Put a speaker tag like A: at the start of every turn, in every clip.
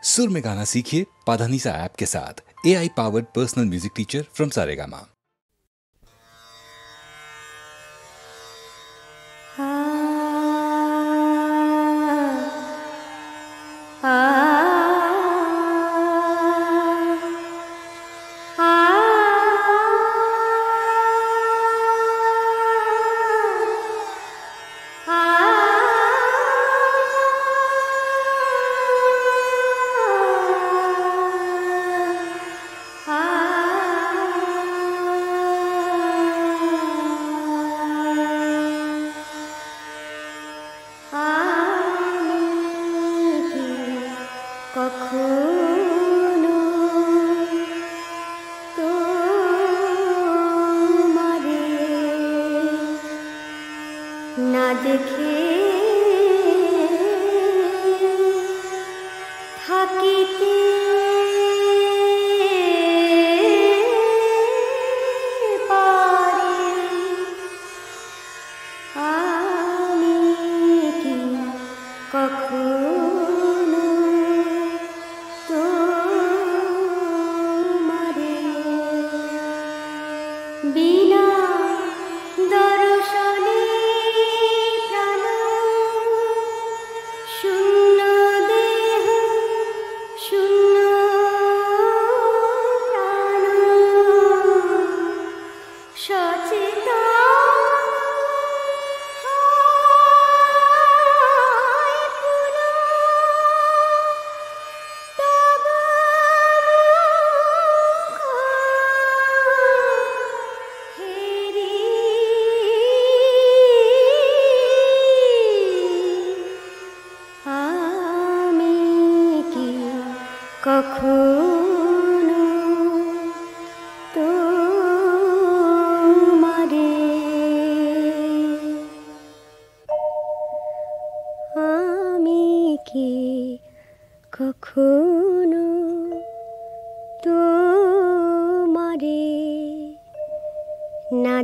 A: सुर में गाना सीखिए पाधानीसा ऐप के साथ। AI powered personal music teacher from Saregama.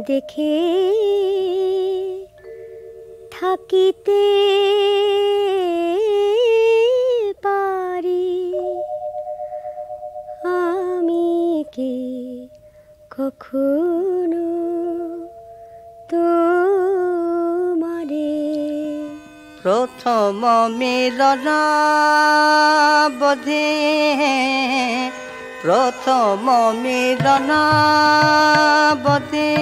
B: দেখে থাকিতে পারি আমি কি কখনো তোমারে।
C: প্রথম মিলন বোধে প্রথম মিলন বোধে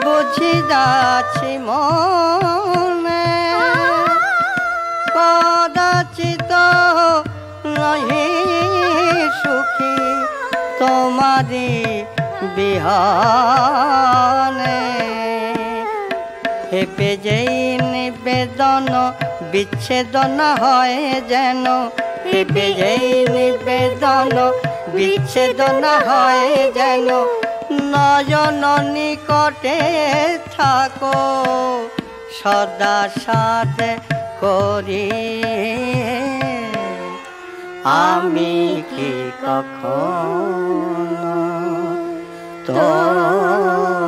C: বুঝি যাচ্ছি মনে কদাচিত নহি সুখী তোমারি বিহানে। হেপে যেই নিবেদন বিচ্ছেদন হয় যেন হেপে যেই নিবেদন বিচ্ছেদন হয় যেন নয়ন নিকটে থাকো সদা সাথ করি আমি কি কখনো তোমারে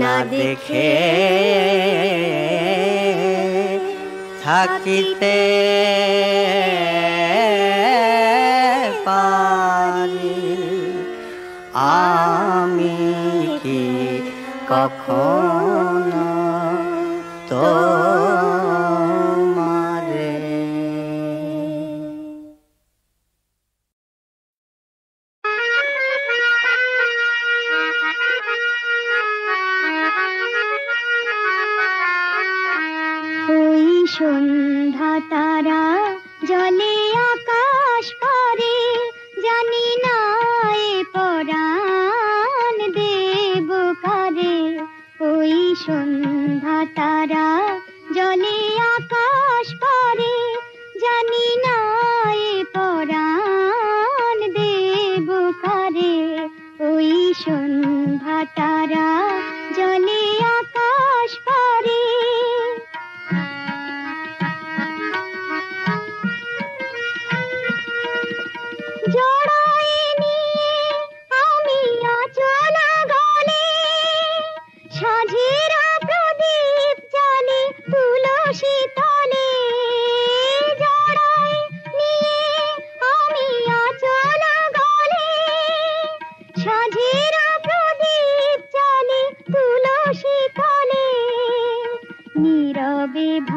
C: না দেখে থাকিতে পারি আমি কি কখনো তোমারে।
B: ওই সন্ধ্যা তারা জলে আকাশ পারে জানি না এ পরাণ দেব কারে। ওই সন্ধ্যা তারা জলে আকাশ পারে জানি না এ পরাণ দেব কারে। ওই সন্ধ্যা তারা জলে আকাশ পারে জড়াইনি আমি আচল গলে সাঝেরা প্রদীপ জালে তুলসী তলে।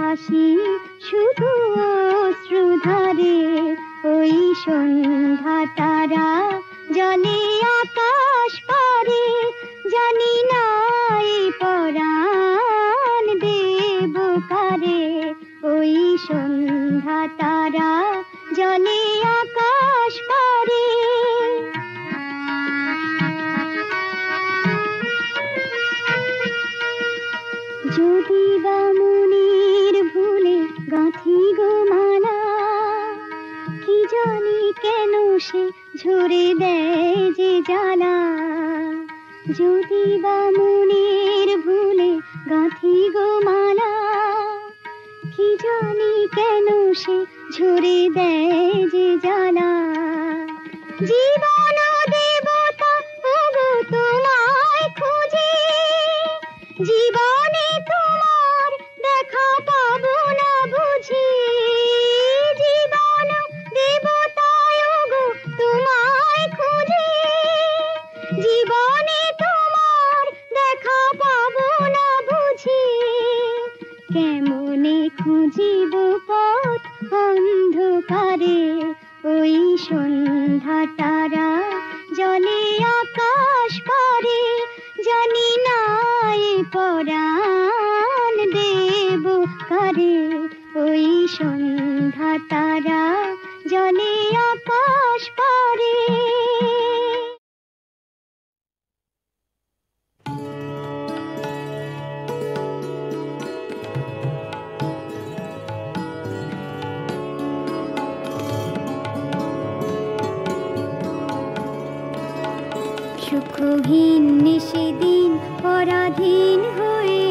B: হাসি শুধু অশ্রুধারে ওই সন্ধ্যা তারা জলে আকাশ পারে জানি না এই পরাণ দেব কারে ওই সন্ধ্যা তারা জলে আকাশ পারে যদি বা মনের ভুলে গাঁথি গো মালা কি জানি কেন সে ঝরে দেয় যে জ্বালা যদি বা মনের ভুলে গাঁথি গো মালা কি জানি কেন সে ঝরে দেয় যে জ্বালা জীবন দেবতা ওগো তোমায় খুঁজে জীবনে তোমার দেখা পাবো না বুঝি জীবন দেবতা ওগো তোমায় খুঁজে জীবনে তোমার দেখা পাবো না বুঝি কেমনে খুঁজিব পথ অন্ধকারে ওই সন্ধ্যা তারা জলে আকাশ পারে জানি না এ পরাণ দেব কারে ওই সন্ধ্যা তারা জলে আকাশ পারে সুখহীন নিশিদিন পরাধীন হয়ে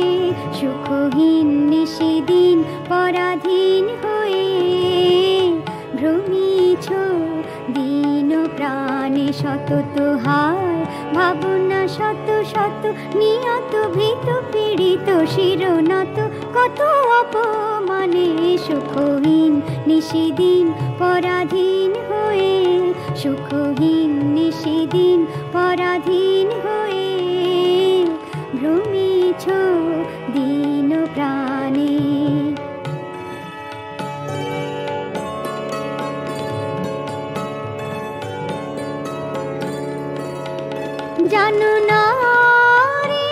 B: সুখহীন নিশিদিন পরাধীন হয়ে ভ্রমিছ দিন প্রাণে সতত হায় ভাবনা শত শত নিয়ত ভীত পীড়িত শিরনত কত অপমানে সুখহীন নিশিদিন পরাধীন হয়ে সুখহীন নিশিদিন পরাধীন হয়ে ভ্রমিছ দিন প্রাণে জানো না রে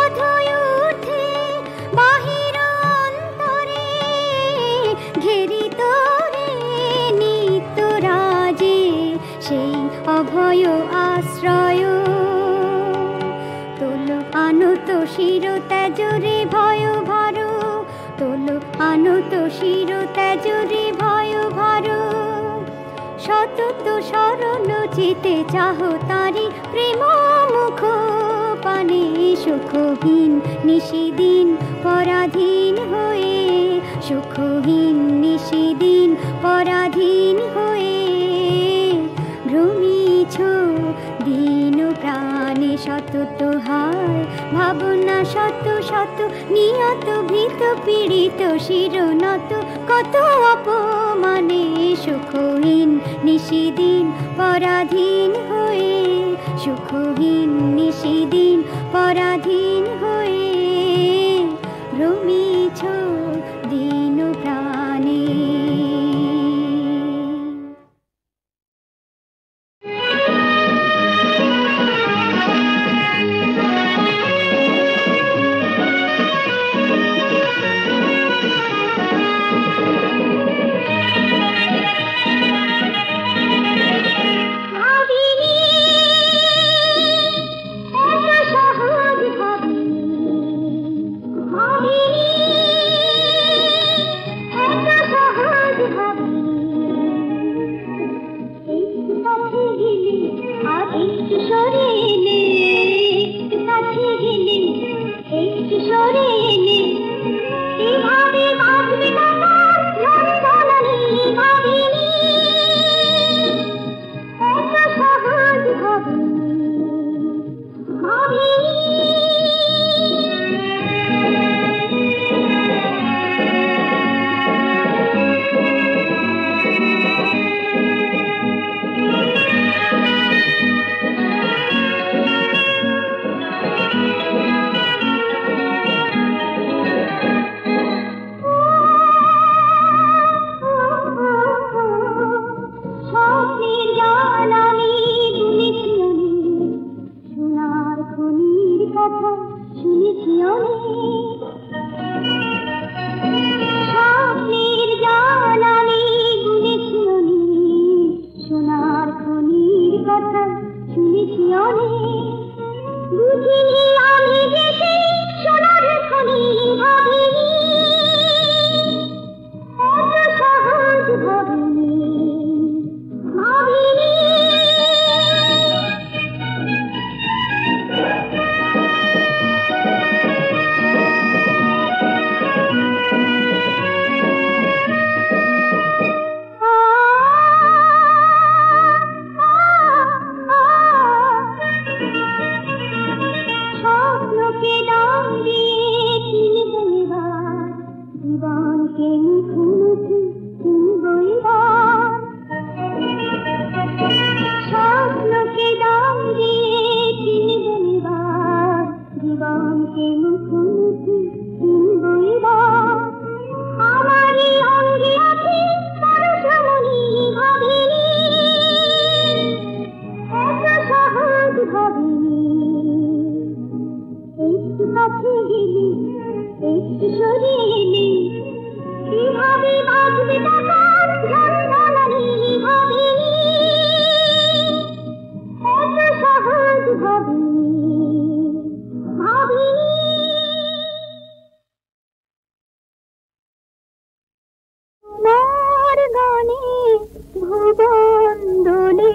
B: অধয় উঠে বাহির অন্তরে ঘেরি তোরে নিত্য রাজে সেই অভয় আশ্রয় তোলো আনত শির ত্যাজরে ভয় ভার তোলো আনত শির ত্যাজরে ভয় ভার সতত শরণ চিতে চাহ তারি প্রেম মুখ পানে সুখহীন নিশিদিন পরাধীন হয়ে সুখহীন নিশিদিন পরাধীন হয়ে ভ্রমিছ দিন প্রাণে সতত হায় ভাবনা শত শত নিয়ত ভীত পীড়িত শিরনত কত অপমানে সুখহীন নিশিদিন পরাধীন হয়ে সুখহীন নিশিদিন পরাধীন হয়ে ভ্রমিছ দিন প্রাণে ভাবিনি এত সহজ ভাবে তোমাকে মুখোমুখি চিনবই আর স্বপ্নকে দাম দিয়ে চিনবই আর জীবনকে মুখোমুখি চিনবই আর আমারই অঙ্গে আছে পরশমণি ভাবিনি এত সহজ ভাবিনি একটু কাছে গেলি একটু সরে এলি কিভাবে বাঁচবে তখন ঝঞ্ঝানি ভাবিনি এত সহজ ভাবিনি ভাবিনি তোমার গানে ভুবন দোলে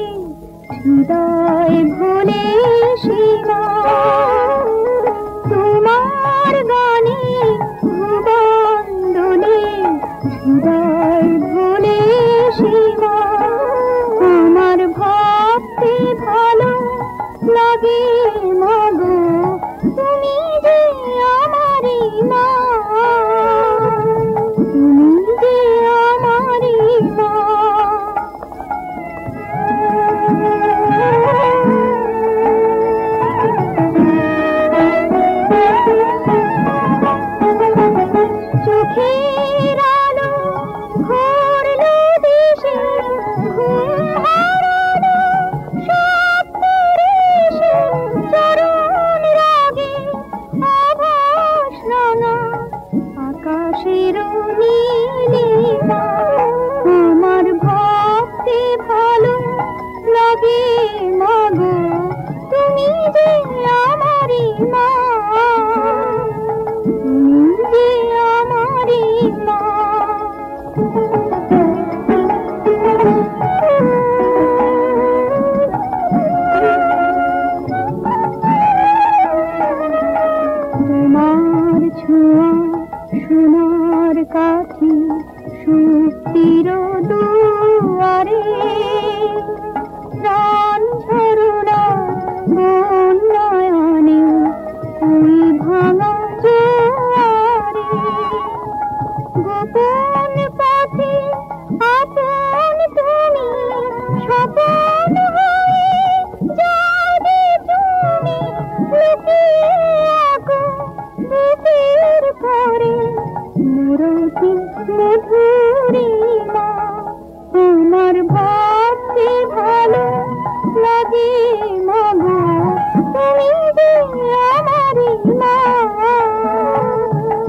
B: হৃদয় ভোলে সীমা তোমার গানে ভুবন দোলে হৃদয় ভোলে সীমা আমার ভাবতে ভালো লাগে মাগো তুমি যে আমারই মা তুমি যে আমারই মা চোখের আলো ভরলো দেশে ঘুম হারানো স্বপ্নের এসে চরণ রাগে আভাস রাঙা আকাশের নীলিমা আমার ভাবতে ভালো লাগে মাগো তুমি যে আমারই মা তুমি যে আমারই মা তোমার ছোঁয়া সোনার কাঠি সুপ্তির দুয়ারে প্রাণ ঝরনা বন্যায়নে ওই ভাঙা জোয়ারে গোপন পথে আপন তুমি স্বপন হয়ে যাবে তুমি লুকিয়ে আঁকো বুকের পরে মুরতি মধুরিমা আমার ভাবতে ভালো লাগে মাগো তুমি যে আমারই মা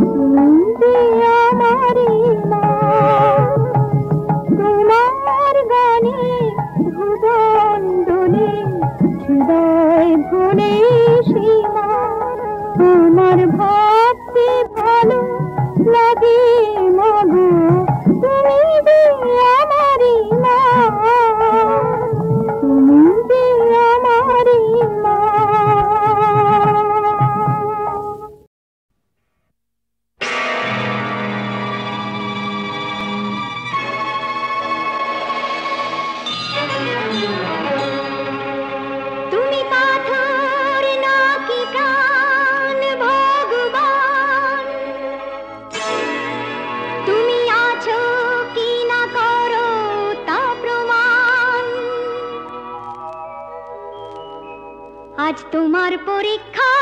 B: তুমি যে আমারই মা তোমার গানে ভুবন দোলে হৃদয় ভোলে সীমা আমার ভাবতে ভালো লাগে মাগো তুমি যে আমারই মা তুমি যে আমারই মা তুমি পাথর নাকি প্রাণ ভগবান তুমি আছো কি না করো তা প্রমাণ আজ তোমার পরীক্ষা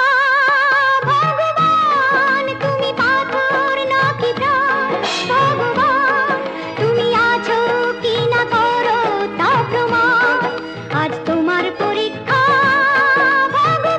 B: ভগবান তুমি পাথর নাকি প্রাণ ভগবান তুমি আছো কি না করো তা প্রমাণ আজ তোমার পরীক্ষা ভগবান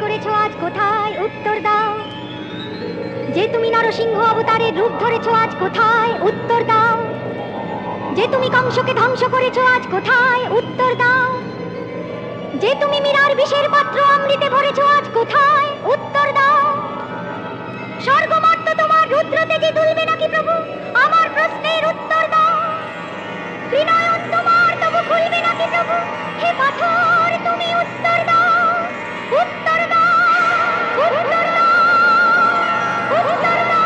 B: করেছো আজ কোথায় উত্তর দাও, যে তুমি নরসিংহ অবতারের রূপ ধরেছো আজ কোথায় উত্তর দাও, যে তুমি কংসকে ধ্বংস করেছো আজ কোথায় উত্তর দাও, যে তুমি মীরার বিষের পাত্র অমৃতে ভরেছো আজ কোথায় উত্তর দাও। স্বর্গমর্ত তোমার রুদ্র তেজে তুলবে নাকি প্রভু, আমার প্রশ্নের উত্তর দাও। বিনয়ন তোমার তবু খুলবে নাকি প্রভু, হে পাথর তুমি উত্তর দাও, উত্তর দাও, উত্তর দাও, উত্তর দাও।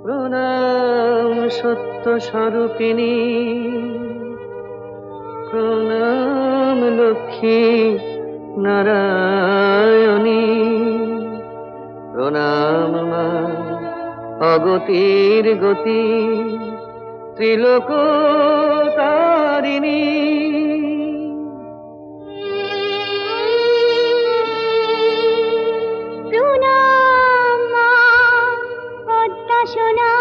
C: প্রণাম সত্য স্বরূপিণী, প্রণাম লক্ষ্মী নারায়ণী, প্রণাম মা অগতির গতি ত্রিলোকতারিণী।
B: প্রণাম মা পদ্মা সোনা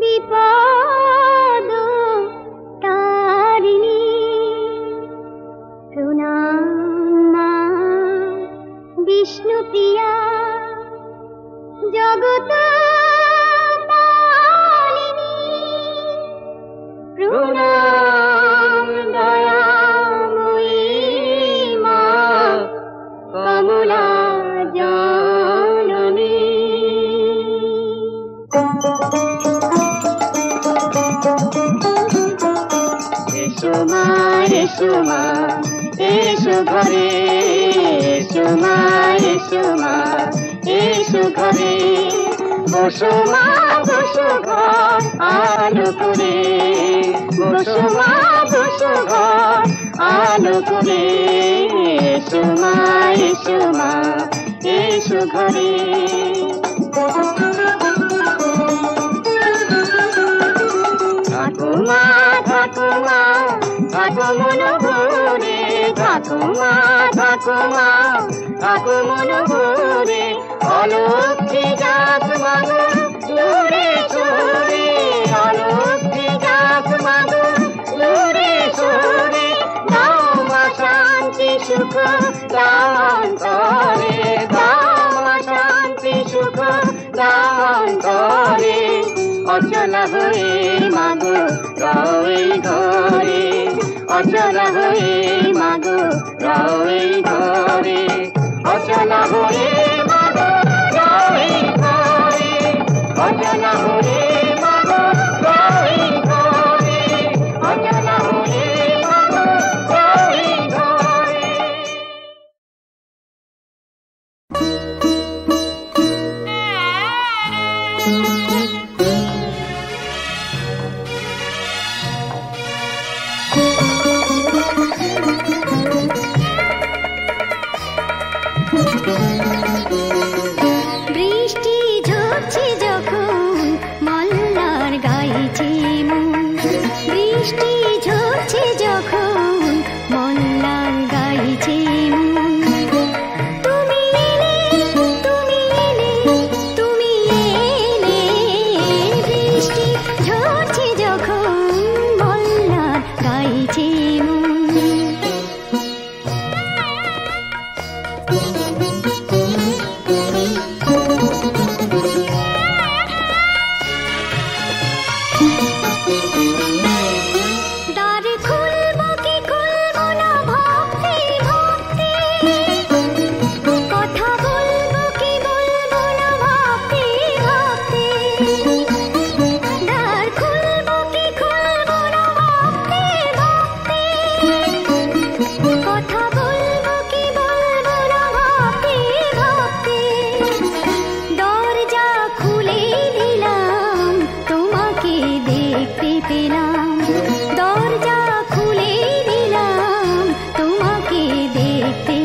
B: বিপদ তারিণী, প্রণাম মা বিষ্ণুপ্রিয়া জগত পালিনী, প্রণাম দয়াময়ী মা কমলা জননী। এসো মা এসো মা এসো ঘরে, এসো মা এসো মা এসো ঘরে, বসো মা বসো ঘর আলো করে, বসো মা বসো ঘর আলো করে, এসো মা এসো মা এসো ঘরে। থাকো মা থাকো মা থাকো মন ভরে, থাকো মা থাকো মা থাকো মন ভরে, অলক্ষ্মী জাত মাগো দূরে সরে, অলক্ষ্মী জাত মাগো দূরে সরে, দাও মা শান্তি সুখ দাও অন্তরে, দাও মা শান্তি সুখ দাও অন্তরে, অচলা হয়ে মাগো রও এই ঘরে, অচলা হয়ে মাগো রও এই ঘরে, অচলা হয়ে মাগো রও এই ঘরে, অচলা হয়ে মাগো রও এই ঘরে, অচলা হয়ে মাগো রও এই ঘরে। বৃষ্টি ঝরছে যখন মল্লার গাইছে মন, বৃষ্টি ঝরছে যখন মল্লার গাইছে মন, তুমি এলে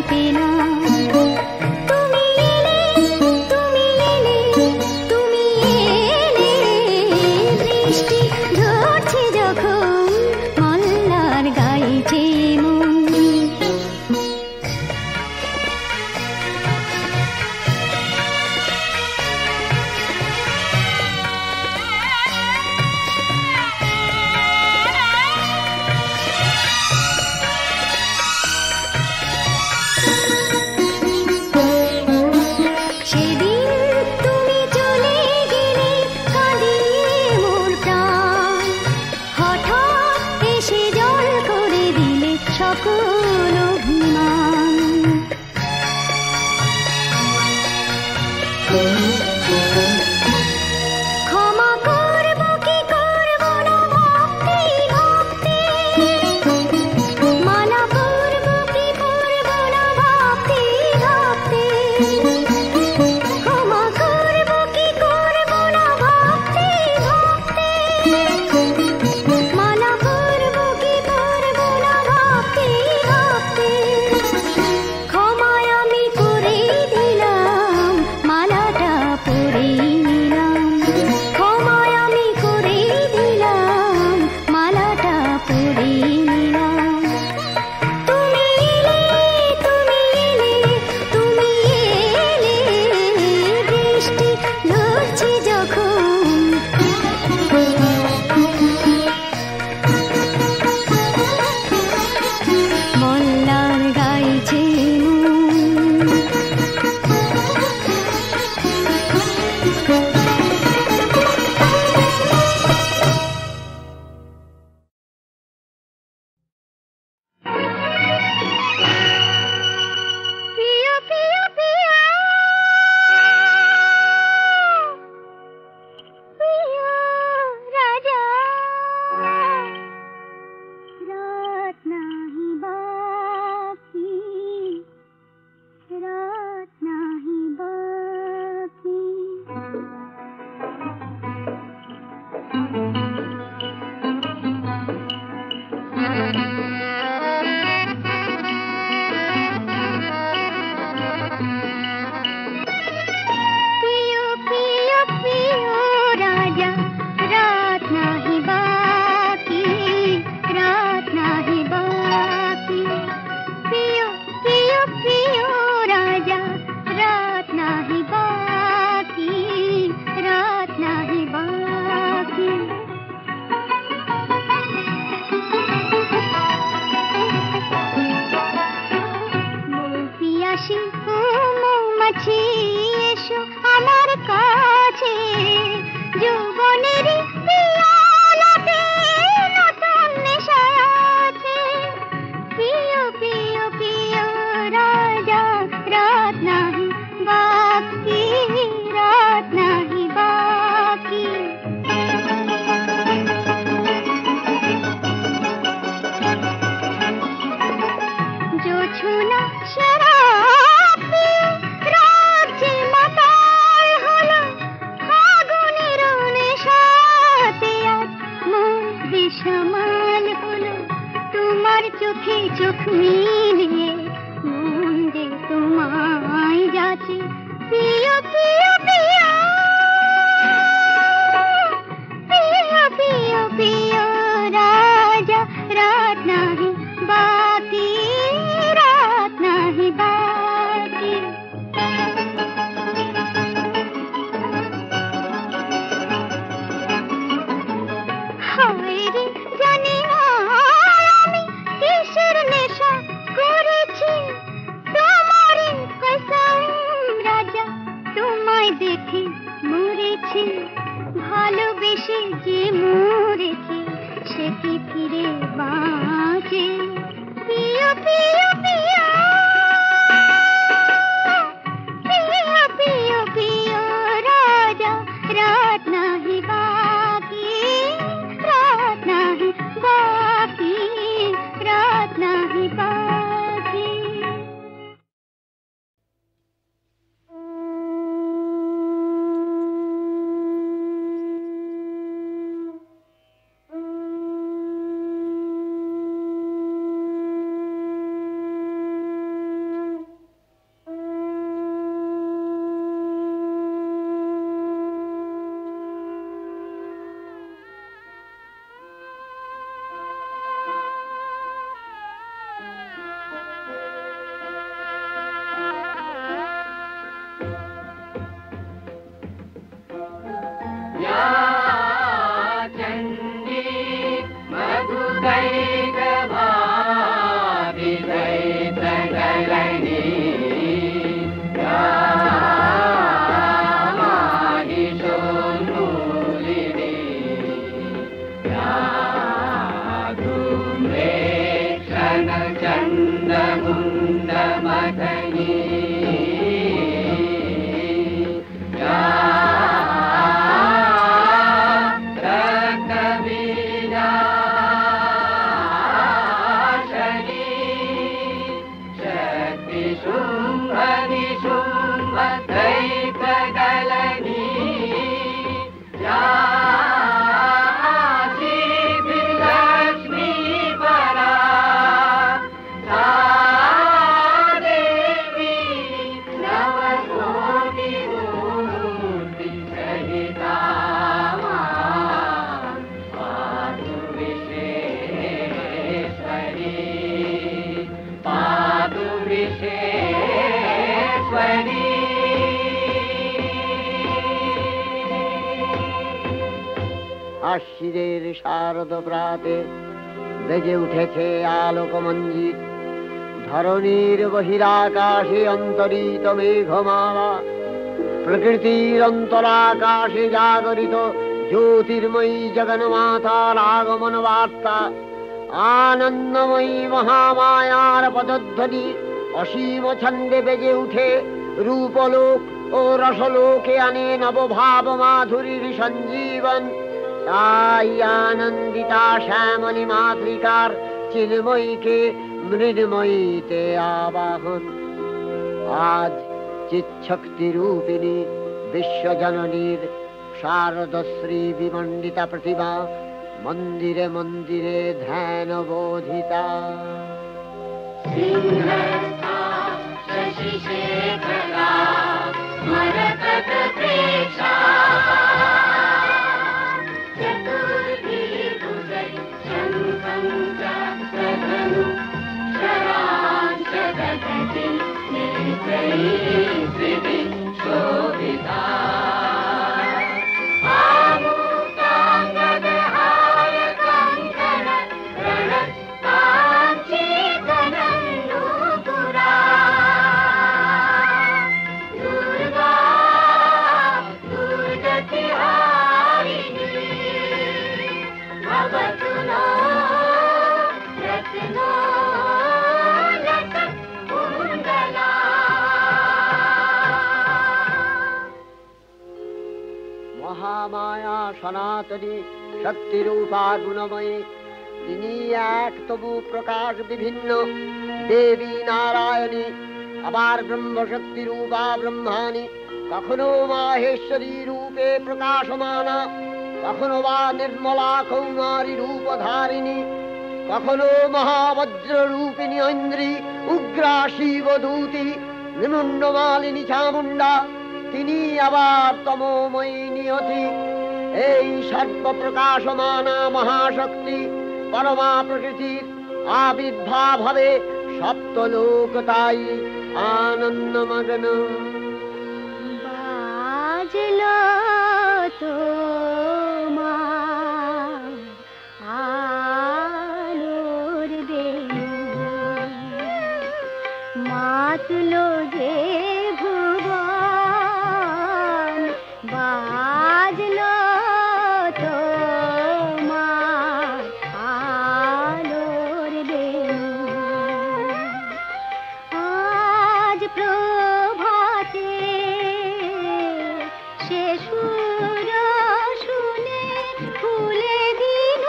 B: পেলাম। তুমি এলে, তুমি এলে, তুমি এলে, বৃষ্টি ঝরছে যখন মল্লার গাইছে মন। সেদিন তুমি চলে গেলে কাঁদিয়ে মোর প্রাণ, হঠাৎ এসে জল করে দিলে সকল অভিমান। ক্ষমা করব কি করব না ভাবতে ভাবতে, মানা করব কি করব না ভাবতে ভাবতে, ক্ষমা করব কি করব না ভাবতে ভাবতে, মানা করব কি করব না ভাবতে ভাবতে, ক্ষমায় আমি করে দিলাম মালাটা পরে নিলাম, ক্ষমায় আমি করে দিলাম মালাটা পরে নিলাম। তুমি এলে, তুমি এলে, তুমি এলে, বৃষ্টি ঝরছে যখন মল্লার গাইছে মন। প্রিয় প্রিয় প্রিয় প্রিয় রাজা, রাত নাহি বাকি, রাত নাহি বাকি। প্রিয় প্রিয় প্রিয় রাজা, রাত নাহি বাকি, রাত নাহি বাকি। প্রিয় প্রিয় প্রিয় রাজা, রাত নাহি বাকি, রাত নাহি বাকি। পিয়াসী ও মৌমাছি এসো আমার কাছে, যৌবনের পিয়ালাতে নতুন নেশা আছে। প্রিয় প্রিয় প্রিয় রাজা, রাত নাহি বাকি, রাত নাহি বাকি। জোছনা শরাবি রাজ্যে মাতাল হলো, ফাগুনের নেশাতে আজ মন বেসামাল হলো। তোমার চোখে চোখ মিলিয়ে মন যে তোমায় যাচ্ছে। প্রিয় প্রিয় প্রিয়, প্রিয় প্রিয় প্রিয় রাজা, রাত নাহি বাকি, রাত নাহি বাকি। হায় রে জানি না আমি কিসের নেশা করেছি, তোমারই কসম রাজা, তোমায় দেখে মরেছি। ভালোবেসে যে মরেছি সে কি ফিরে বাঁচে? প্রিয় প্রিয় প্রিয়, প্রিয় প্রিয় প্রিয় রাজা, রাত নাহি বাকি, রাত নাহি বাকি, রাত নাহি বাকি।
D: আশ্বিরের শারদ প্রাতে বেজে উঠেছে আলোকমঞ্জিত, ধরণীর বহিরাকাশে অন্তরিত মেঘমালা, প্রকৃতির অন্তরাকাশে জাগরিত জ্যোতির্ময়ী জগন্মাতার আগমন বার্তা, আনন্দময়ী মহামায়ার পদধ্বনি অসীম ছন্দে বেজে উঠে রূপলোক ও রসলোকে আনে নবভাব মাধুরীর সঞ্জীবন। তাই আনন্দিতা শ্যামলী মাতৃকার চিন্ময়ীকে মৃন্ময়ীতে আবাহন। আজ চিৎশক্তি রূপিণী বিশ্বজননীর শারদশ্রী বিমণ্ডিতা প্রতিমা মন্দিরে মন্দিরে ধ্যান বোধিতা। মহামায়া সনাতনী শক্তিরূপা গুণময়ী, তিনি এক তবু প্রকাশ বিভিন্ন দেবী নারায়ণী, আবার ব্রহ্মশক্তি রূপা ব্রহ্মাণী, কখনো মাহেশ্বরী রূপে প্রকাশমানা, কখনো বা নির্মলা কৌমারী রূপধারিণী, কখনো মহাবজ্র রূপিণী ঐন্দ্রী, উগ্রা শিবদূতি, নিমুণ্ডমালিনী চামুণ্ডা, তিনি আবার তমোময়ী নিয়তি। এই সর্বপ্রকাশমানা মহাশক্তি পরমা প্রকৃতির আবির্ভাব হবে সপ্তলোক তাই আনন্দমগ্ন।
B: বাজলো তোমার আলোর বেণী, মাতলো যে ভুবন, বাজলো তোমার আলোর বেণী। আজ প্রভাতে সে সুর শুনে ফুলে দিল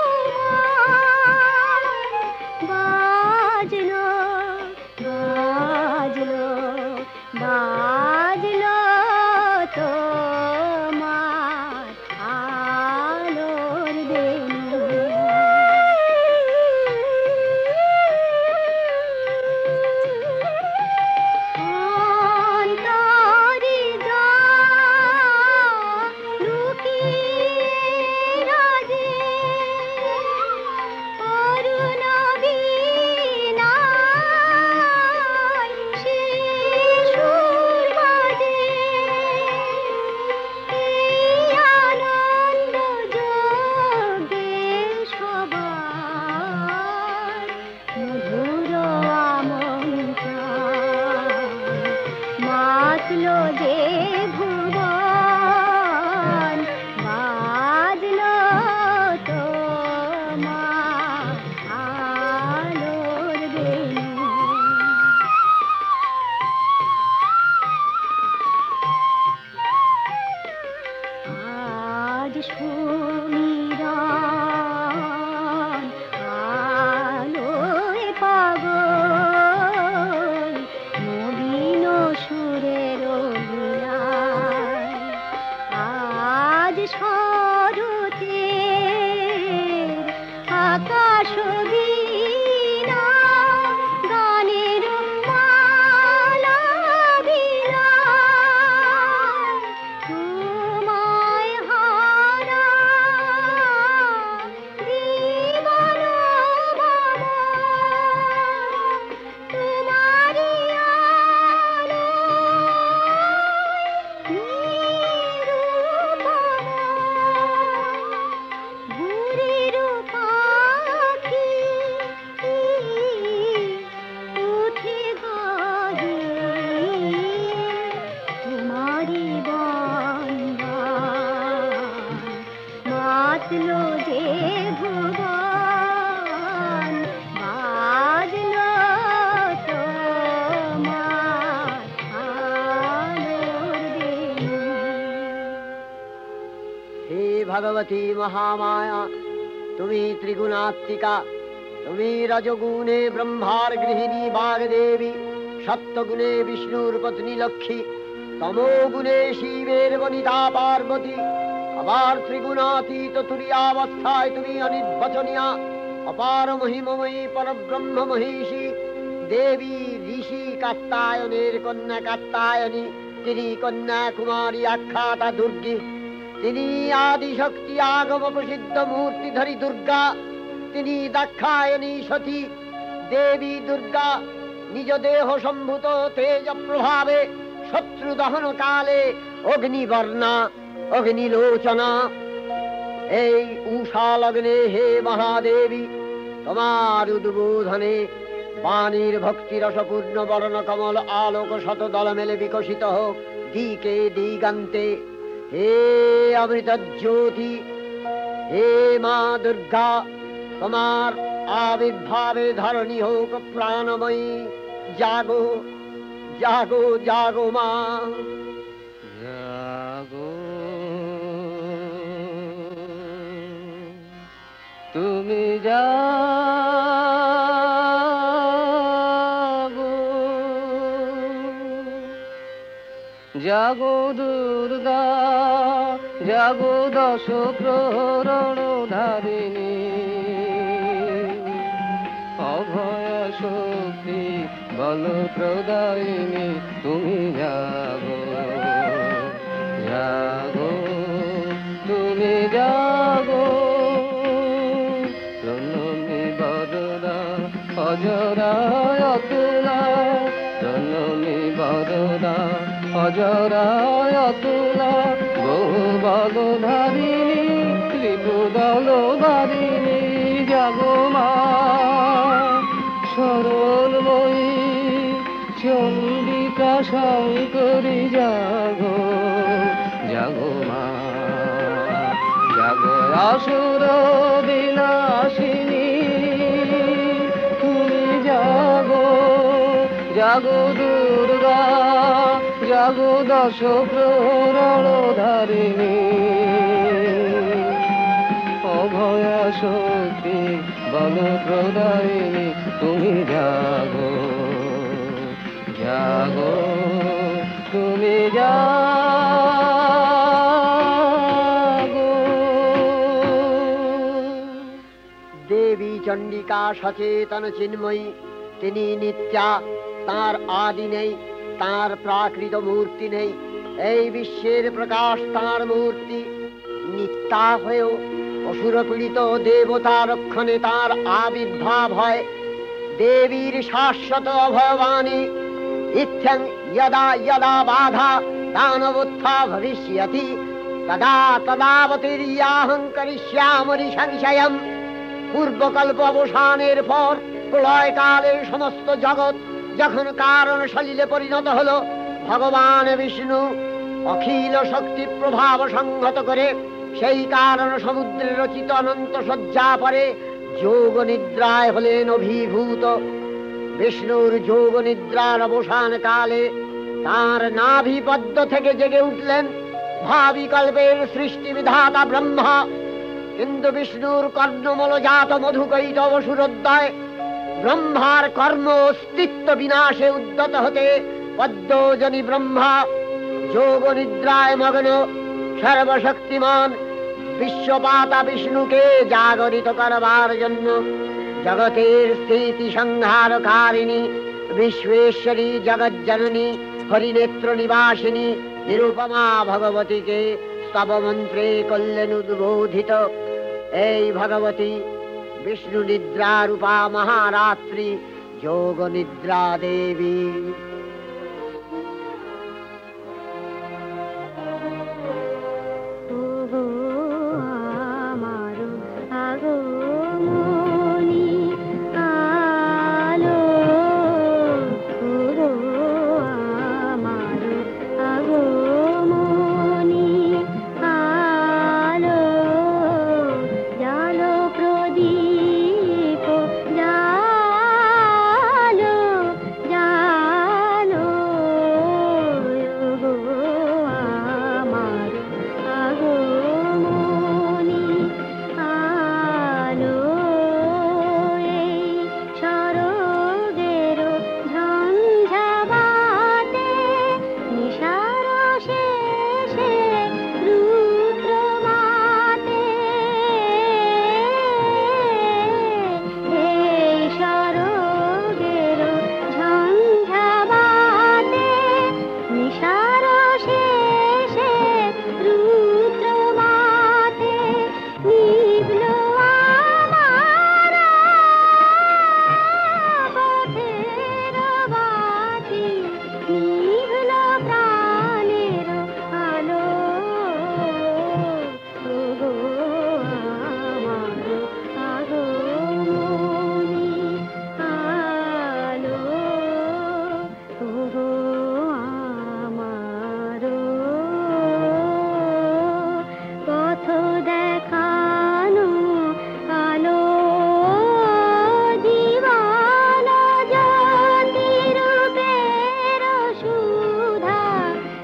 B: বাজলো বাজলো বাজলো তোমার আলোর বেণী। অন্তরে যা লুকিয়ে রাজে, অরুণ বীণায় সে সুর বাজে, এই আনন্দ যোগে সবার মধুর আমন্ত্রণ, মাতলো যে ভুবন, বাজলো তোমার আলোর বেণী।
D: ভগবতী মহামায়া, তুমি ত্রিগুণাত্মিকা, তুমি রজগুণে ব্রহ্মার গৃহিণী বাগদেবী, সত্যগুণে বিষ্ণুর পত্নী লক্ষ্মী, তমোগুণে শিবের বনিতা পার্বতী, আবার ত্রিগুণাতীত তুরীয়াবস্থায় তুমি অনির্বচনীয়া, অপার মহিমময়ী পরব্রহ্ম মহিষী দেবী, ঋষি কাত্তায়নের কন্যা কাত্তায়নী, তিনি কন্যা কুমারী আখ্যাতা দুর্গী, তিনি আদিশক্তি আগম প্রসিদ্ধ মূর্তিধরী দুর্গা, তিনি দাক্ষায়ণী সতী দেবী দুর্গা, নিজ দেহ সম্ভূত তেজ প্রভাবে শত্রু দহন কালে অগ্নিবর্ণা অগ্নিলোচনা। এই উষা লগ্নে হে মহাদেবী, তোমার উদ্বোধনে বাণীর ভক্তিরসপূর্ণ বরণ কমল আলোক শত দল মেলে বিকশিত হোক দিকে দিগান্তে। হে অমৃত জ্যোতি, হে মা দুর্গা, তোমার আবির্ভাবে ধরণী হোক প্রাণময়ী। জাগো জাগো জাগো মা,
C: জাগো তুমি জাগো, জাগো দুর্গা, জাগো দশ প্রহরণ ধারিণী, অভয় শক্তি বল প্রদায়িনী, তুমি জাগো জাগো, তুমি জাগো। জননী বরদা অজরায় অতুলা, জননী বরদা অজরায় অতুলা, বহু বল ধারিণী ত্রিপুদল ধারিণী, জাগো মা সরলময়ী চন্ডিকা শঙ্করী, জাগো জাগো মা, জাগো আসুর বিনাশিনী, তুমি জাগো জাগো দুর্গা, জাগো দশ প্রহরণ ধারিণী, অভয় শক্তি বল প্রদায়িনী, তুমি জাগো জাগো, তুমি জাগো।
D: দেবী চণ্ডিকা সচেতন চিন্ময়ী, তিনি নিত্যা, তার আদি নেই, তার প্রাকৃত মূর্তি নেই, এই বিশ্বের প্রকাশ তার মূর্তি। নিত্যা হয়েও অসুর পীড়িত দেবতা রক্ষণে তার আবির্ভাব হয়। দেবীর শাশ্বত অভয়বাণী, ইত্যং যদা যদা বাধা দানবোত্থা ভবিষ্যতি, তদা তদাবতীর্যাহং করিষ্যামি সংশয়ম। পূর্বকল্প অবসানের পর প্রলয়কালে সমস্ত জগৎ যখন কারণ সলিলে পরিণত হলো, ভগবান বিষ্ণু অখিল শক্তি প্রভাব সংহত করে সেই কারণ সমুদ্রে রচিত অনন্ত শয্যা পরে যোগ নিদ্রায় হলেন অভিভূত। বিষ্ণুর যোগ নিদ্রার অবসান কালে তার নাভি পদ্ম থেকে জেগে উঠলেন ভাবি কল্পের সৃষ্টি বিধাতা ব্রহ্মা। কিন্তু বিষ্ণুর কর্ণমলজাত মধুকৈট অবসুরোদ্দয় ব্রহ্মার কর্ম অস্তিত্ব বিনাশে উদ্যত হতে পদ্মজনী ব্রহ্মা যোগ নিদ্রায় মগ্ন সর্বশক্তিমান বিশ্বপাতা বিষ্ণুকে জাগরিত করবার জন্য জগতের স্থিতি সংহারকারিণী বিশ্বেশ্বরী জগজ্জননী হরিনেত্র নিবাসিনী নিরুপমা ভগবতীকে স্তব মন্ত্রে করলেন উদ্বোধিত। এই ভগবতী বিষ্ণু নিদ্রা রূপা মহারাত্রি যোগ নিদ্রা দেবী।
B: জালো নিভল প্রাণের আলো ওগো আমার আগমনী আলো ওগো আমার পথ দেখানো আলো জীবন জ্যোতি রূপের সুধা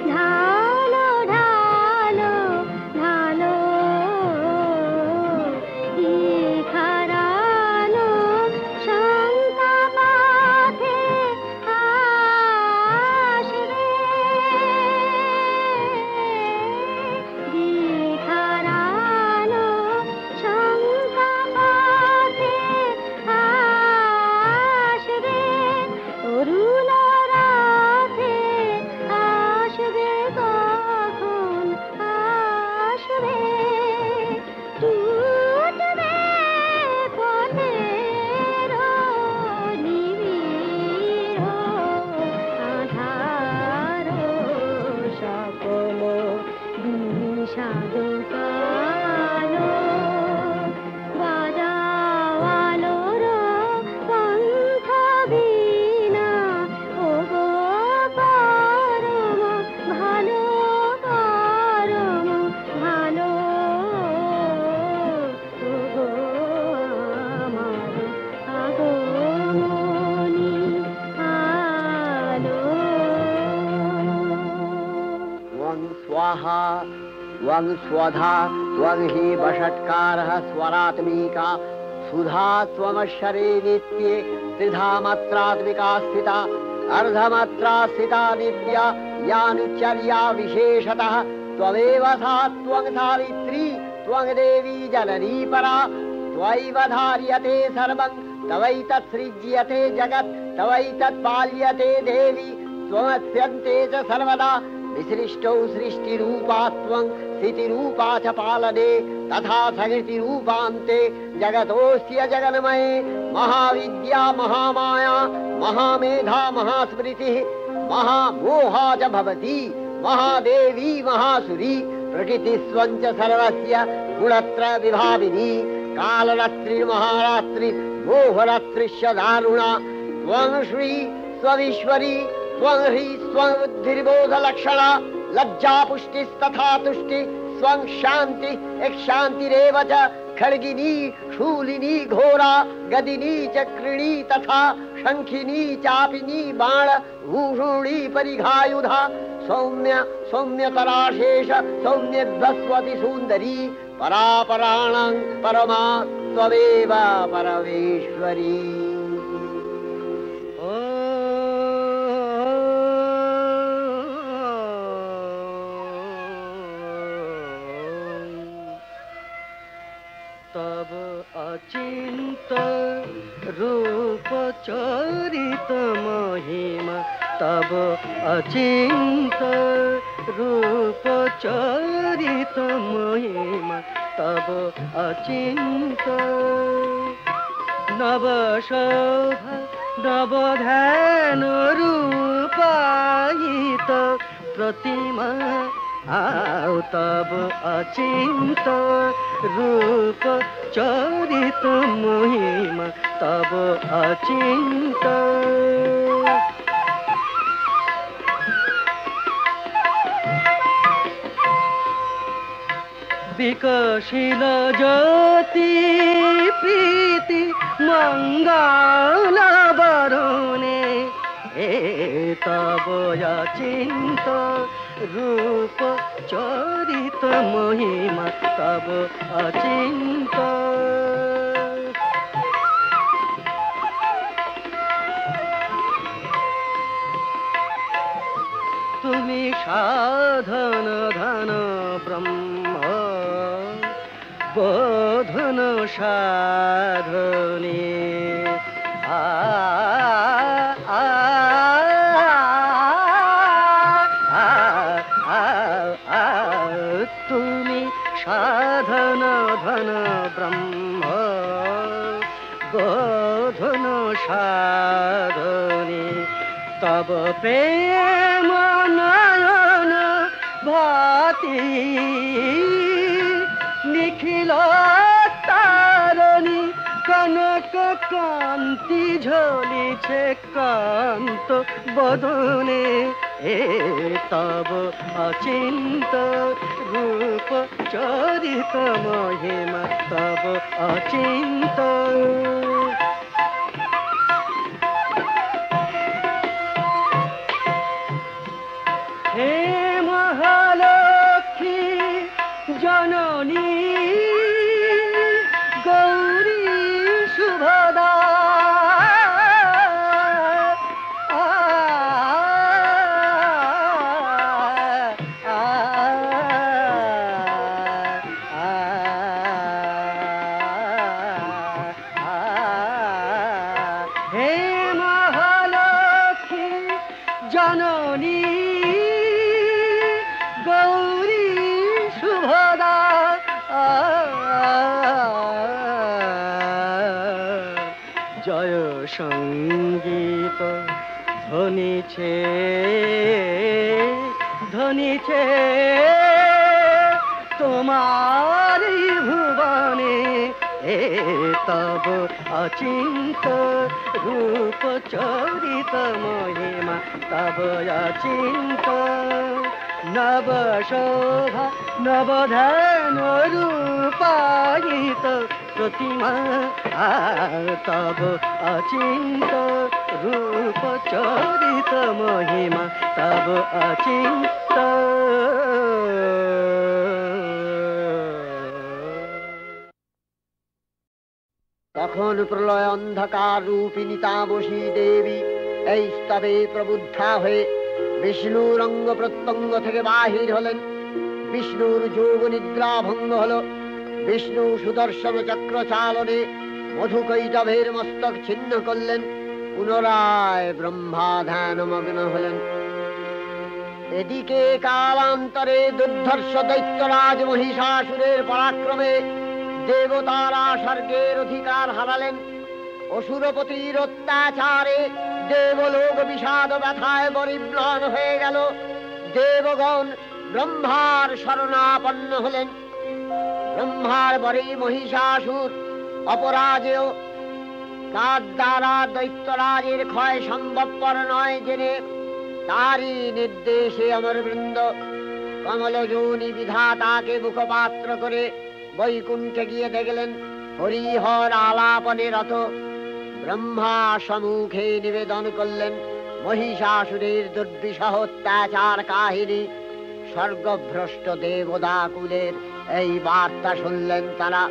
B: ঢালো ঢালো ঢালো দিখারানো শঙ্কা পথে আসবে দিখারানো শঙ্কা পথে আসবে অরুণ রাতে আসবে কখন আসবে টুটবে পথের নিবিড় আধার সকল বিষাদ কালো বাজাও আলোর কণ্ঠ বীণা ওগো পরম ভালো পরম ভালো ওগো আমার আগমনী আলো
D: त्वं स्वाहा त्वं स्वधा त्वं हि वषट्कारः स्वरात्मिका सुधा त्वमक्षरे नित्ये त्रिधा मात्रात्मिका स्थिता अर्धमात्रा स्थिता नित्या यानुचर्या विशेषतः त्वमेव सा त्वं सावित्री त्वं देवी जननी परा त्वैव धार्यते सर्वं तवैतत्सृज्यते जगत् तवैतत्पाल्यते देवी त्वमस्यन्ते च सर्वदा विसृष्टौ सृष्टिरूपा त्वं स्थितिरूपा च पालने तथा सकृतिरूपान्ते जगतोऽस्य जगन्मये महाविद्या महामाया महामेधा महास्मृतिः महामोहा च भवति महादेवी महासुरी प्रकृतिस्त्वं च सर्वस्य गुणत्रय विभाविनी कालरात्रि महारात्रि मोहरात्रिश्च दारुणा त्वं श्री स्वमीश्वरी त्वं ह्री स्वं बुद्धिर्बोधलक्षणा लज्जा पुष्टिस्तथा तुष्टि स्वं शान्ति एक शान्तिरेव च खड्गिनी शूलिनी घोरा गदिनी चक्रिणी तथा शंखिनी चापिनी बाण भूषुणी परिघायुधा सौम्य सौम्यतराशेष सौम्यध्वस्वति सुन्दरी परापराणां परमा त्वमेव परमेश्वरी
C: तब अचिंत रूप चरित महिमा तब अचिंत रूप चरित महिमा तब अचिंत नव शोभा नव ध्यान रूपायित प्रतिमा आओ तब अचिंत रूप चरित महिमा तब अचिंत विकसिल ज्योति प्रीति मंगल बरुणे ए तब अचिंत रूप चरित महिमा तब अचिंत तुमी साधन धन ब्रह्म बोधन साधने तुमी साधन धन ब्रह्म बोधन साधने तब प्रेम नयन भाति निखिल तारणी कनक कांति झलिছে कांत बदने तब अचिंत रूप चरित महिमा तब अचिंत हे महालक्ष्मी जननी गौरी शुभदा हे महालक्ष्मी जननी गौरी शुभदा जय संगीत ধ্বনিছে ধ্বনিছে তোমারি ভুবনে तब अचिंत रूप चरित महिमा तब अचिंत नव शोभा नवधान रूपायित प्रतिमा तब अचिंत रूप चरित महिमा तब अचिंत
D: তখন প্রলয় অন্ধকার রূপিণী তামসী দেবী এই স্তবে প্রবুদ্ধা হয়ে বিষ্ণুর অঙ্গ প্রত্যঙ্গ থেকে বাহির হলেন। বিষ্ণুর যোগ নিদ্রা ভঙ্গ হল। বিষ্ণু সুদর্শন চক্র চালনে মধুকৈটভের মস্তক ছিন্ন করলেন। পুনরায় ব্রহ্মা ধ্যানমগ্ন হলেন। এদিকে কালান্তরে দুর্ধর্ষ দৈত্যরাজ মহিষাসুরের পরাক্রমে দেবতারা স্বর্গের অধিকার হারালেন। অসুরপতির অত্যাচারে দেবলোক বিষাদ ব্যথায় পরিম্লান হয়ে গেল। দেবগণ ব্রহ্মার শরণাপন্ন হলেন। ব্রহ্মার পরে মহিষাসুর অপরাজেয়, তার দ্বারা দৈত্যরাজের ক্ষয় সম্ভবপর নয় জেনে তারই নির্দেশে অমরবৃন্দ কমলযোনি বিধাতাকে মুখপাত্র করে বৈকুণ্ঠে গিয়ে দেখলেন হরিহর আলাপনে রত। ব্রহ্মা সম্মুখে নিবেদন করলেন মহিষাসুরের দুর্বিষহ অত্যাচার কাহিনী। স্বর্গভ্রষ্ট দেবদাকুলের এই বার্তা শুনলেন তারা।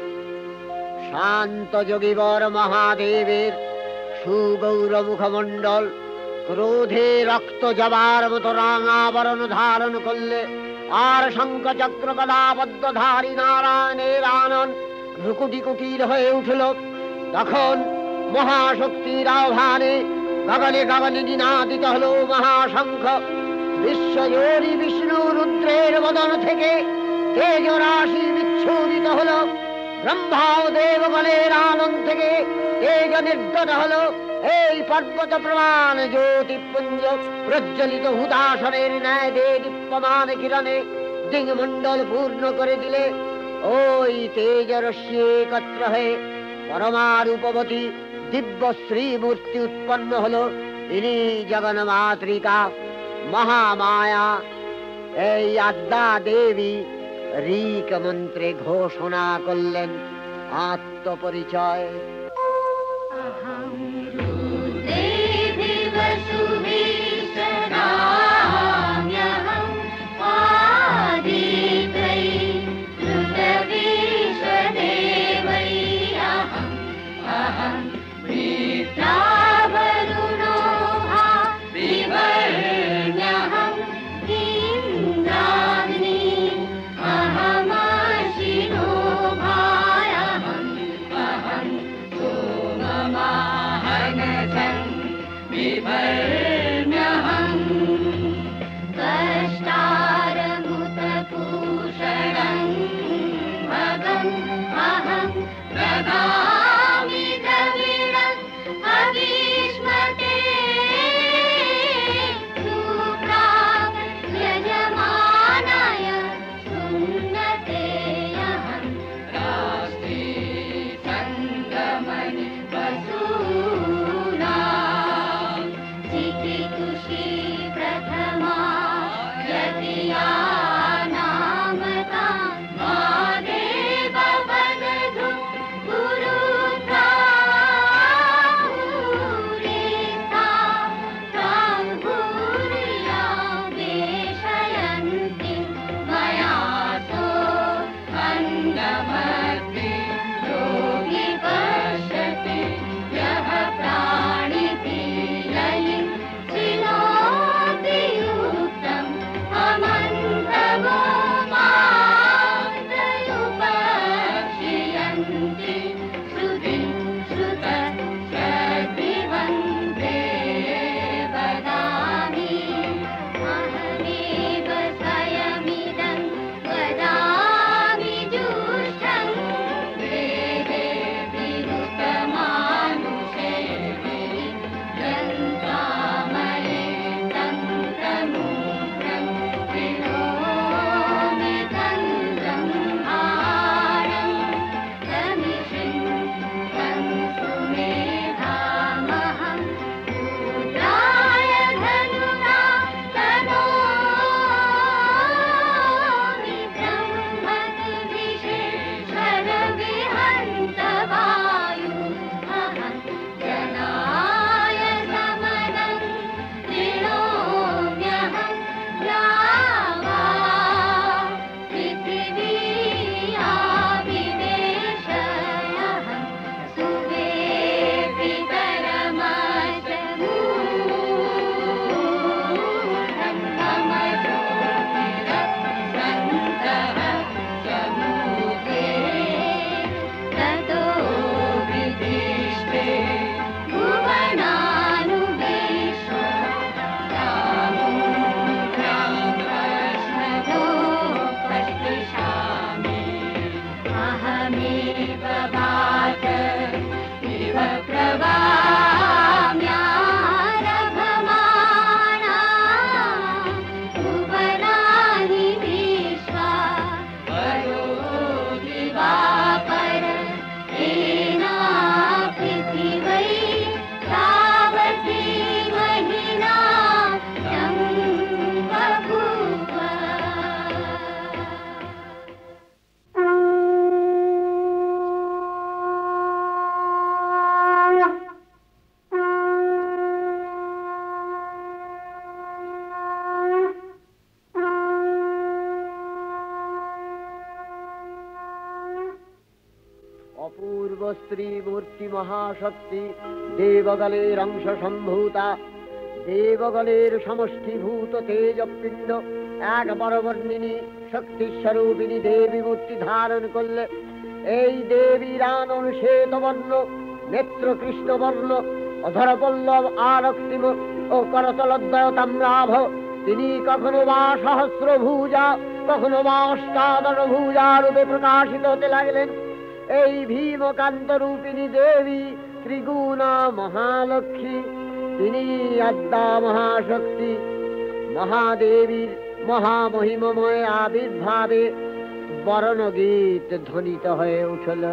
D: শান্ত যোগীবর মহাদেবের সুগৌর মুখমণ্ডল ক্রোধে রক্ত জবার মতো রাঙাবরণ ধারণ করলে, আর শঙ্খ চক্র গদাবদ্ধধারী নারায়ণের আনন ভ্রুকুটি কুটির হয়ে উঠল। তখন মহাশক্তির আহ্বানে গগনে গগনে নিনাদিত হল মহাশঙ্খ। বিশ্বজোরি বিষ্ণু রুদ্রের বদন থেকে তেজ রাশি বিচ্ছুরিত হল। ব্রহ্মা ও দেবগণের আনন থেকে তেজ নির্গত হল। এই পর্বত প্রমাণ জ্যোতিপুঞ্জ প্রজ্বলিত হুতাশনের ন্যায় দীপ্যমান কিরণে দিংমণ্ডল পূর্ণ করে দিলে। ওই তেজরশ্মি একত্র হয়ে পরমারূপবতী দিব্য শ্রীমূর্তি উৎপন্ন হল। ইনি জগন্মাতৃকা মহামায়া। এই আদ্যা দেবী ঋক মন্ত্রে ঘোষণা করলেন আত্মপরিচয়। দেবশ্রী মূর্তি মহাশক্তি, দেবগলের অংশ সম্ভূতা, দেবগলের সমষ্টিভূত তেজপিণ্ড এক বরবর্ণিনী শক্তিস্বরূপিণী দেবী মূর্তি ধারণ করলে এই দেবীর আনন শ্বেতবর্ণ, নেত্র কৃষ্ণবর্ণ, অধর পল্লব আরক্তিম ও করতলদ্বয় তাম্রাভ। তিনি কখনো বা সহস্র ভুজা, কখনো বা অষ্টাদশ ভুজা রূপে প্রকাশিত হতে লাগলেন। এই ভীমকান্ত রূপিণী দেবী ত্রিগুণা মহালক্ষ্মী, তিনি আদ্যা মহাশক্তি। মহাদেবীর মহামহিমময় আবির্ভাবে বরণগীত ধ্বনিত হয়ে উঠল।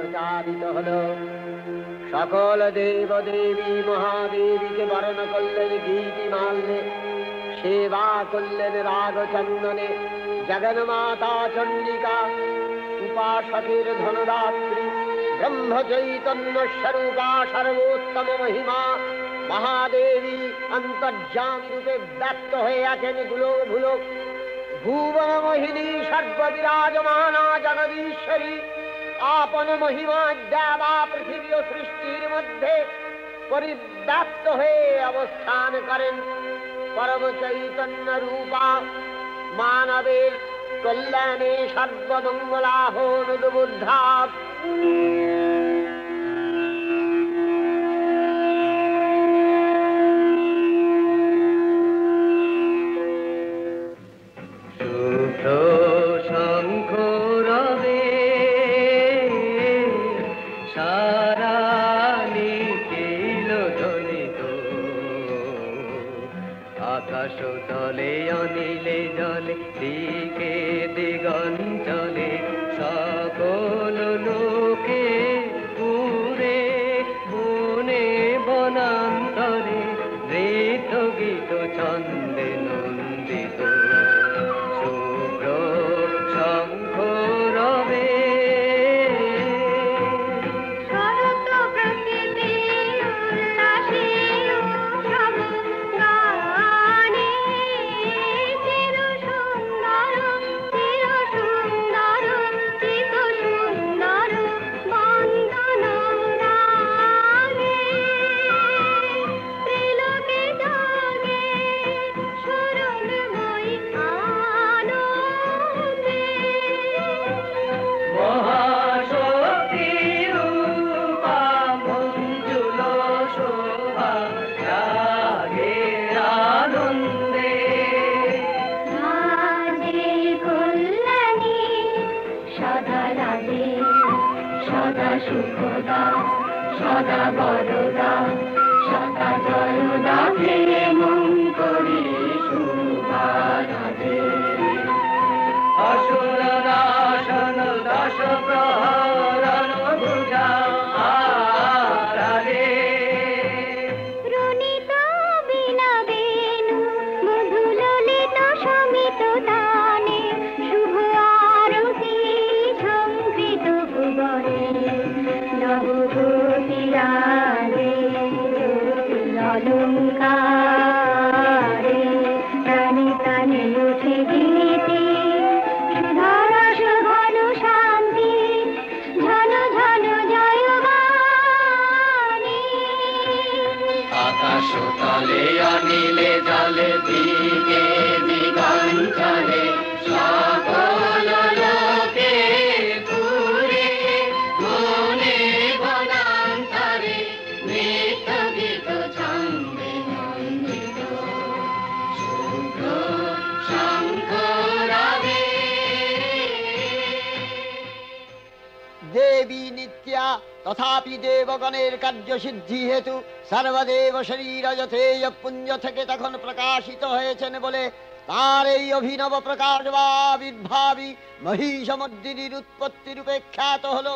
D: প্রচারিত হলো। সকল দেব দেবী মহাদেবীকে বরণ করলেন গীতি মাল্যে, সেবা করলেন রাগ চন্দনে। জগন্মাতা চণ্ডিকা উপাসকের ধনদাত্রী, ব্রহ্ম চৈতন্য স্বরূপা সর্বোত্তম মহিমা মহাদেবী অন্তর্যামী রূপে ব্যক্ত হয়ে আছেন দুলোক ভুলোক। ভুবন মোহিনী সর্ববিরাজমানা জগদীশ্বরী আপন মহিমা দেবা পৃথিবী ও সৃষ্টির মধ্যে পরিব্যাপ্ত হয়ে অবস্থান করেন। পরম চৈতন্য রূপা মানবের কল্যাণে সর্বমঙ্গলাহন উদ্বুদ্ধা।
C: আকাশ তলে অনিলে জলে দিকে দিগঞ্চলে সকল লোকে পুরে বনে বনান্তরে নৃত্য গীত ছন্দে নন্দিত শুভ্র শঙ্খ রবে।
B: সদা বরদা সদা জয়দা হে মঙ্করী শুভারাধে।
C: অসুর নাশন দশ প্রহরণ ভুজা আরাধে।
B: রুনিত বীণা বেণু মধুললিত শমিত তানে শুভ আরতি ঝঙ্কৃত ভুবনে। অলঙ্কারে প্রাণে প্রাণে উঠে গীতি সুধারস ঘন শান্তি ঝন ঝন জয়গানে।
C: আকাশ তলে অনিলে জলে দিকে দিগঞ্চলে সকল লোকে পুরে বনে বনান্তরে নৃত্য গীত ছন্দে নন্দিত শুভ্র শঙ্খ রবে।
D: দেবী নিত্যা তথাপি দেবগণের কার্যসিদ্ধি হেতু সর্বদেব শরীর যথেয় পুঞ্জ থেকে তখন প্রকাশিত হয়েছেন বলে তার এই অভিনব প্রকাশ বা আবির্ভাবী মহিষমর্দিনীর উৎপত্তি রূপে খ্যাত হল।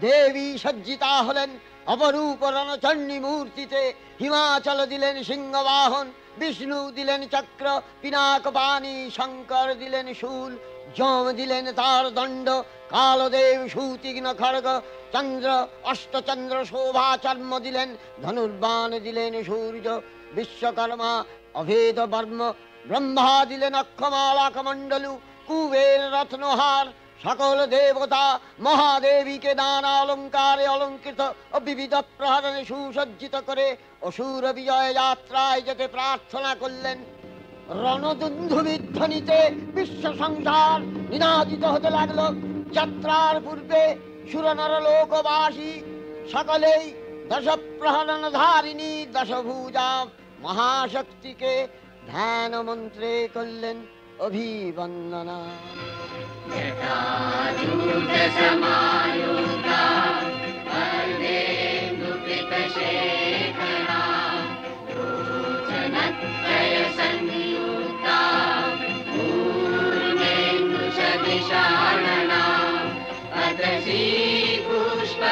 D: দেবী সজ্জিতা হলেন অপরূপ রণচণ্ডী মূর্তিতে। হিমাচল দিলেন সিংহবাহন, বিষ্ণু দিলেন চক্র পিনাক পানি, শঙ্কর দিলেন শূল, যম দিলেন তার দণ্ড, কালদেব সুতীক্ষ্ণ খড়গ, চন্দ্র অষ্টচন্দ্র শোভা চর্ম দিলেন, ধনুর্বাণ দিলেন সূর্য, বিশ্বকর্মা অভেদ বর্ম, ব্রহ্মা দিলেন অক্ষমালা কমণ্ডলু, কুবের রত্নহার। সকল দেবতা মহাদেবীকে নানা অলঙ্কারে অলঙ্কৃত ও বিবিধ প্রহরণে সুসজ্জিত করে অসুর বিজয় যাত্রায় যেতে প্রার্থনা করলেন। রণদুন্ধুবিধ্বনিতে বিশ্ব সংসার নিনাদিত হতে লাগলো। যাত্রার পূর্বে সুরনর লোকবাসী সকলেই দশ প্রহরণ ধারিণী দশভুজা মহাশক্তিকে ধ্যান মন্ত্রে করলেন অভিবন্দনা।
C: पुष्प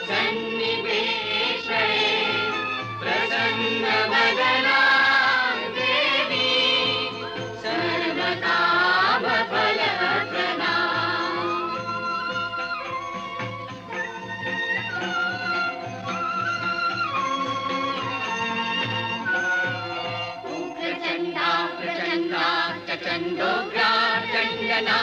C: सन्निवेशे प्रसन्नवदना देवी सर्वकामफलप्रदा प्रचण्डा प्रचण्डा चण्डोग्रा चण्डना